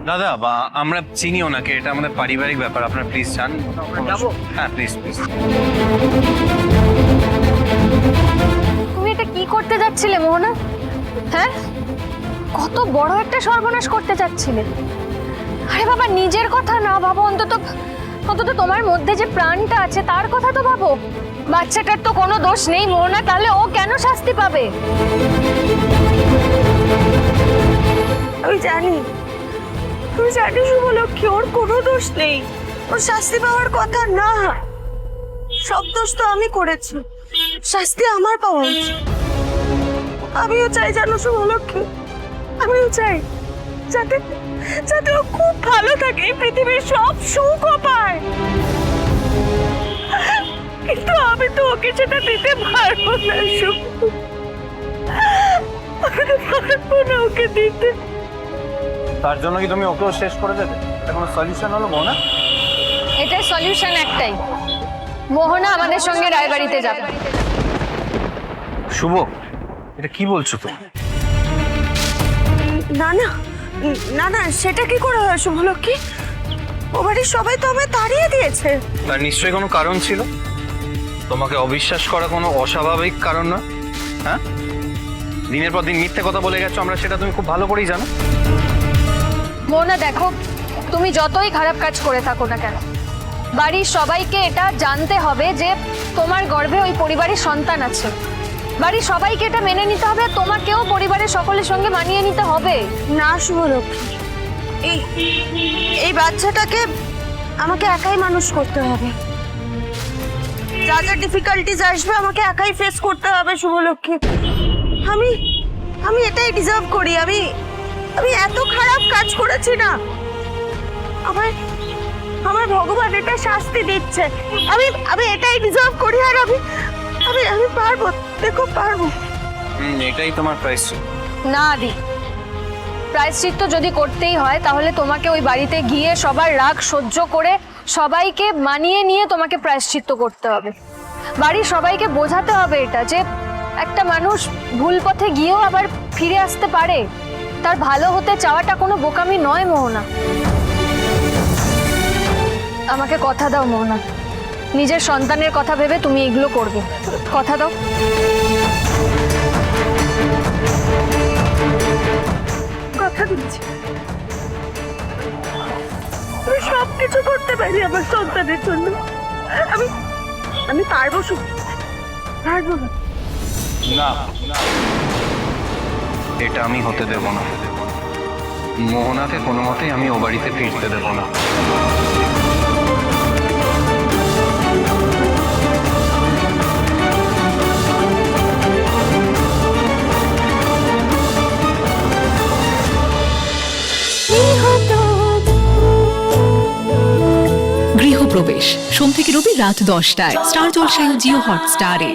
দাদা বা আমরা চিনি ওনাকে, এটা আমাদের পারিবারিক ব্যাপার, আপনারা প্লিজ যান। হ্যাঁ প্লিজ প্লিজ। তুমি এটা কি করতে যাচ্ছিলে মোহনা? হ্যাঁ, কত বড় একটা সর্বনাশ করতে যাচ্ছিলে। আরে বাবা, নিজের কথা না ভাবো, অন্তত অন্তত তোমার মধ্যে যে প্রাণটা আছে তার কথা তো ভাবো। বাচ্চাটার তো কোনো দোষ নেই মোহনা, তাহলে ও কেন শাস্তি পাবে? আমি জানি শুভলক্ষ্মী, ওর কোনো দোষ নেই, ওর শাস্তি পাওয়ার কথা না। সব দোষ তো আমি করেছি, শাস্তি আমার পাওয়া উচিত। আমিও চাই জানো শুভলক্ষ্মী, আমিও চাই যাতে যাতে ও খুব ভালো থাকে, এই পৃথিবীর সব সুখও পায়। কিন্তু আমি তো ওকে সেটা দিতে পারবো না শুভ, পারবো না ওকে দিতে। তার জন্য কি তুমি ওকেও শেষ করে দেবে? এটা কোনো সলিউশন হলো মোহনা? এটার সলিউশন একটাই, মোহনা আমাদের সঙ্গে রায়বাড়িতে যাবে। শুভ, এটা কি বলছো তুমি? না না না না, সেটা কি করে হয় শুভলক্ষ্মী? ও বাড়ির সবাই তো আমায় তাড়িয়ে দিয়েছে। তার নিশ্চয়ই কোনো কারণ ছিল, তোমাকে অবিশ্বাস করা কোনো অস্বাভাবিক কারণ না। হ্যাঁ, দিনের পর দিন মিথ্যে কথা বলে গেছো, আমরা সেটা তুমি খুব ভালো করেই জানো। মোহনা দেখো, তুমি যতই খারাপ কাজ করে থাকো না কেন, বাড়ির সবাইকে এটা জানতে হবে যে তোমার গর্ভে ওই পরিবারের সন্তান আছে। বাড়ির সবাইকে এটা মেনে নিতে হবে, তোমাকেও পরিবারের সকলের সঙ্গে মানিয়ে নিতে হবে। না শুভলক্ষ্মী, এই এই বাচ্চাটাকে আমাকে একাই মানুষ করতে হবে। যা যা ডিফিকাল্টিজ আসবে আমাকে একাই ফেস করতে হবে শুভলক্ষ্মী। আমি আমি এটাই ডিজার্ভ করি। আমি আমি এত খারাপ কাজ করেছি না, আমার আমার ভগবান এটা শাস্তি দিচ্ছে। আমি আমি এটাই ডিজার্ভ করি, আর আমি আমি আমি পারবো, দেখো পারবো। এটাই তোমার প্রাইস। না দি, প্রায়শ্চিত্ত যদি করতেই হয় তাহলে তোমাকে ওই বাড়িতে গিয়ে সবার রাগ সহ্য করে সবাইকে মানিয়ে নিয়ে তোমাকে প্রায়শ্চিত্ত করতে হবে। বাড়ির সবাইকে বোঝাতে হবে এটা যে একটা মানুষ ভুল পথে গিয়েও আবার ফিরে আসতে পারে, তার ভালো হতে চাওয়াটা কোনো বোকামি নয় মোহনা। আমাকে কথা দাও মোহনা, নিজের সন্তানের কথা ভেবে তুমি এগুলো করবে, কথা দাও। কথা দিচ্ছি, আমি সব কিছু করতে পারি আমার সন্তানের জন্য। আমি আমি পারবো শুভ, পারবো না। না, এটা আমি হতে দেব না। মোহনাকে কোনো মতেই আমি ও বাড়িতে ফিরতে দেব না। গৃহপ্রবেশ সোম থেকে রবি রাত 10টায় স্টার জলসায় ও জিও হটস্টারে।